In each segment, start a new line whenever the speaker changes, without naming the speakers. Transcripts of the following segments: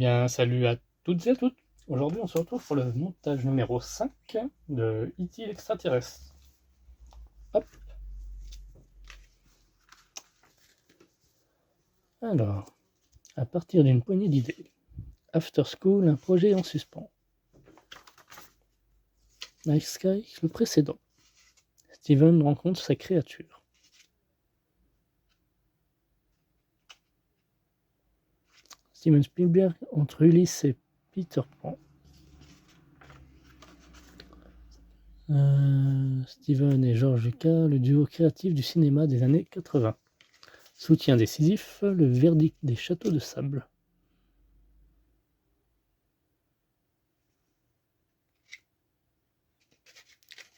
bien, salut à toutes et à toutes. Aujourd'hui, on se retrouve pour le montage numéro 5 de E.T. l'extraterrestre. Hop. Alors, à partir d'une poignée d'idées. After School, un projet en suspens. Night Sky, le précédent. Steven rencontre sa créature. Steven Spielberg entre Ulysse et Peter Pan. Steven et George Lucas, le duo créatif du cinéma des années 80. Soutien décisif, le verdict des châteaux de sable.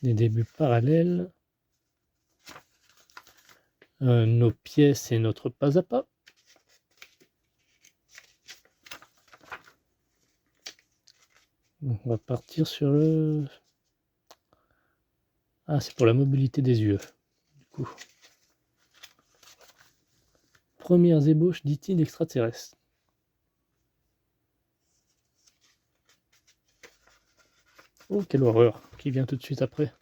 Des débuts parallèles. Nos pièces et notre pas à pas. On va partir sur le... Ah, c'est pour la mobilité des yeux, du coup. Premières ébauches d'E.T. d'extraterrestres. Oh, quelle horreur, qui vient tout de suite après.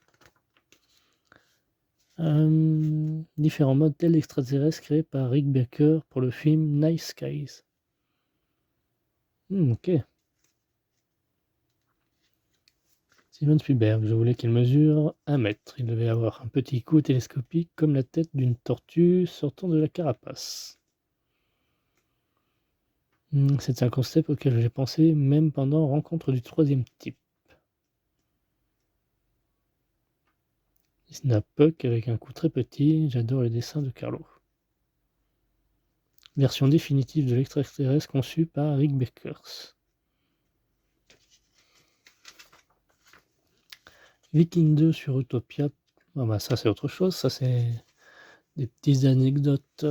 Différents modèles d'extraterrestres créés par Rick Baker pour le film Night Skies. Ok. Steven Spielberg, je voulais qu'il mesure 1 mètre. Il devait avoir un petit cou télescopique comme la tête d'une tortue sortant de la carapace. C'est un concept auquel j'ai pensé même pendant Rencontre du troisième type. Disney Puck avec un cou très petit, j'adore les dessins de Carlo. Version définitive de l'extraterrestre conçue par Rick Bakers. Viking 2 sur Utopia. Ah bah ça c'est autre chose, ça c'est des petites anecdotes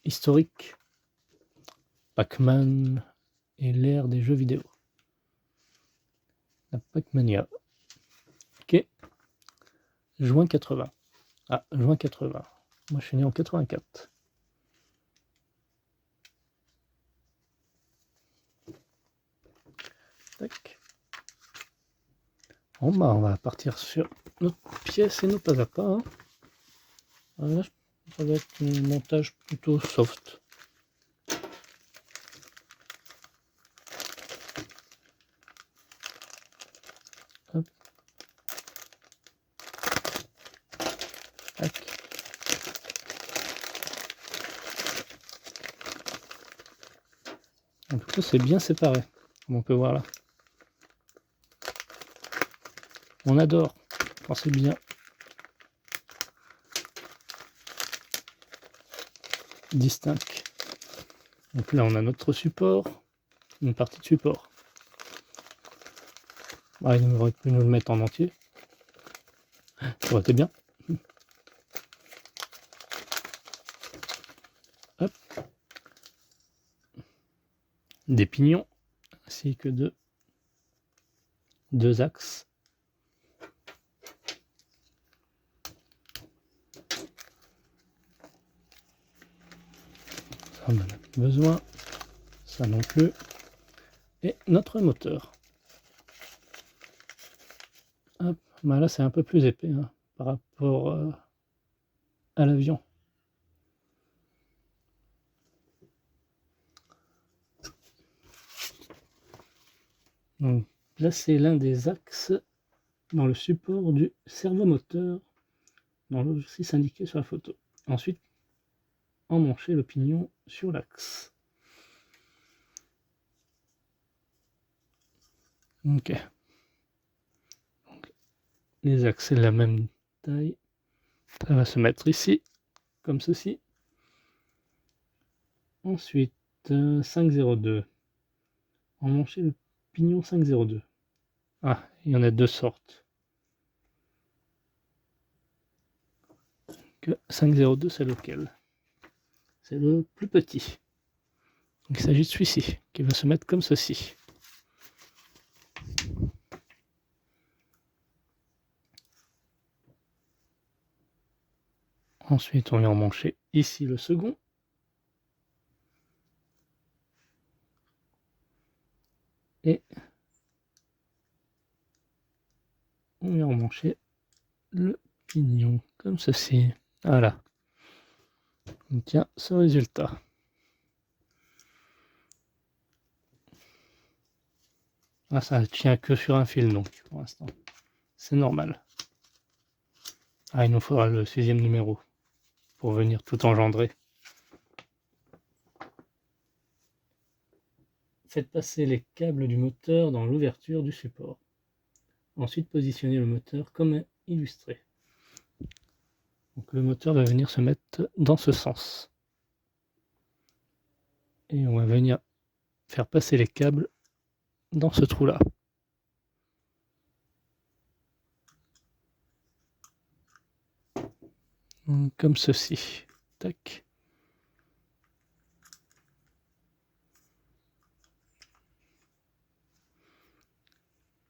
historiques. Pac-Man et l'ère des jeux vidéo. La Pac-Mania. Ok. Juin 80. Ah, juin 80. Moi je suis né en 84. Tac. Bon bah on va partir sur notre pièce et nos pas à pas. Hein. Voilà, ça va être un montage plutôt soft. Hop. Tac. En tout cas c'est bien séparé, comme on peut voir là. On adore quand c'est bien distinct. Donc là on a notre support, une partie de support. Ah, il aurait pu nous le mettre en entier. Ça aurait été bien. Hop. Des pignons, ainsi que deux axes. Ça on en a plus besoin. Ça non plus. Et notre moteur. Hop. Bah là c'est un peu plus épais hein, par rapport à l'avion. Donc placer l'un des axes dans le support du servomoteur dans l'exercice indiqué sur la photo. Ensuite, emmancher le pignon sur l'axe. Ok. Donc, les axes c'est de la même taille. Ça va se mettre ici, comme ceci. Ensuite, 502. Emmancher le pignon 502. Ah, il y en a deux sortes. 502, c'est lequel? C'est le plus petit. Donc, il s'agit de celui-ci, qui va se mettre comme ceci. Ensuite, on vient emmancher ici le second. Et on vient emmancher le pignon, comme ceci. Voilà. On tient ce résultat. Ah, ça ne tient que sur un fil, donc, pour l'instant. C'est normal. Ah, il nous faudra le 6e numéro pour venir tout engendrer. Faites passer les câbles du moteur dans l'ouverture du support. Ensuite, positionnez le moteur comme illustré. Donc, le moteur va venir se mettre dans ce sens. Et on va venir faire passer les câbles dans ce trou-là. Comme ceci. Tac.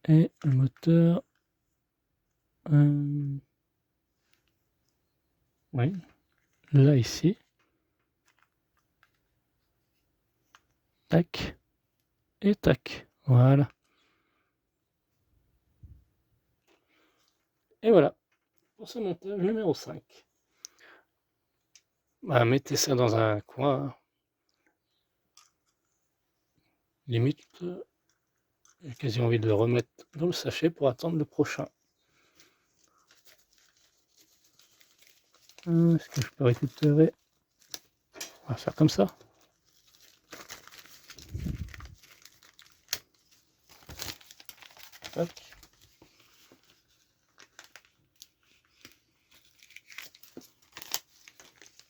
Et le moteur... oui, là ici. Tac. Et tac. Voilà. Et voilà. Pour ce montage numéro 5. Bah, mettez ça dans un coin. Limite, j'ai quasi envie de le remettre dans le sachet pour attendre le prochain. Est-ce que je peux récupérer? On va faire comme ça. Hop.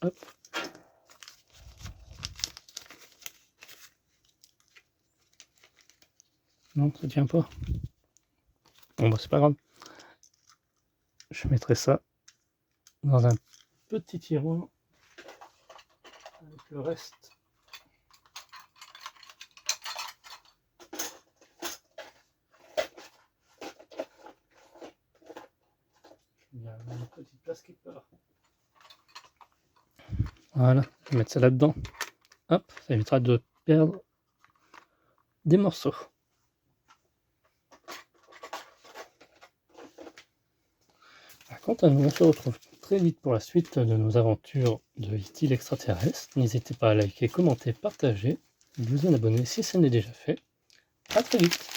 Hop. Non, ça tient pas. Bon, bah, c'est pas grave. Je mettrai ça dans un petit tiroir avec le reste. Il y a une petite place quelque part. Voilà, je vais mettre ça là-dedans. Hop, ça évitera de perdre des morceaux. Quant à nous, on se retrouve très vite pour la suite de nos aventures de E.T. l'extraterrestre. N'hésitez pas à liker, commenter, partager, vous abonner si ce n'est déjà fait. À très vite.